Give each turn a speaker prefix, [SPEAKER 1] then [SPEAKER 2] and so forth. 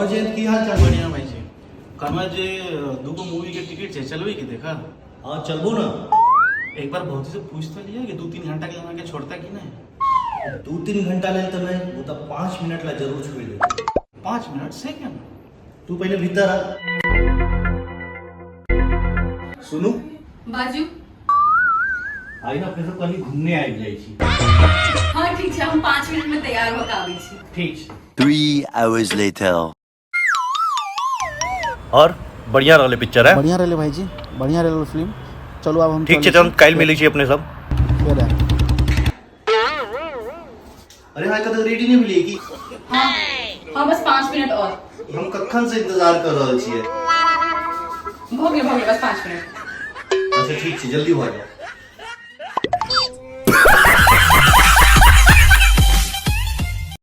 [SPEAKER 1] और जयंत की हाल चाल?
[SPEAKER 2] बढ़िया भाई जी। कल जे दूगो मूवी के टिकट है, चलवे की देखा?
[SPEAKER 1] हाँ चलबो ना।
[SPEAKER 2] एक बार बहुत से पूछ तो लिया कि 2-3 घंटा के लगा के छोड़ता कि नहीं?
[SPEAKER 1] 2-3 घंटा ले तो मैं वो तो 5 मिनट ला जरूर छोड़ दे।
[SPEAKER 2] 5 मिनट से क्या ना?
[SPEAKER 1] तू पहले भीतर आ। सुनू
[SPEAKER 3] बाजू।
[SPEAKER 1] आई ना अपने सब कहीं घूमने आई जाई छी।
[SPEAKER 3] हाँ ठीक है, हम 5 मिनट में तैयार होकर आबे छी।
[SPEAKER 1] ठीक है।
[SPEAKER 4] 3 hours later.
[SPEAKER 5] और बढ़िया रहले पिक्चर है।
[SPEAKER 6] बढ़िया रहले भाई जी, बढ़िया रहले फिल्म। चलो अब हम
[SPEAKER 5] ठीक है, चल काल मिली छी अपने सब।
[SPEAKER 1] अरे हाँ कद रेडी नहीं मिली की?
[SPEAKER 3] हाँ हाँ, बस 5 मिनट और।
[SPEAKER 1] हम कखन से इंतजार कर रहल छिए।
[SPEAKER 3] हो गए बस 5 मिनट।
[SPEAKER 1] अच्छा ठीक है, जल्दी हो जाओ।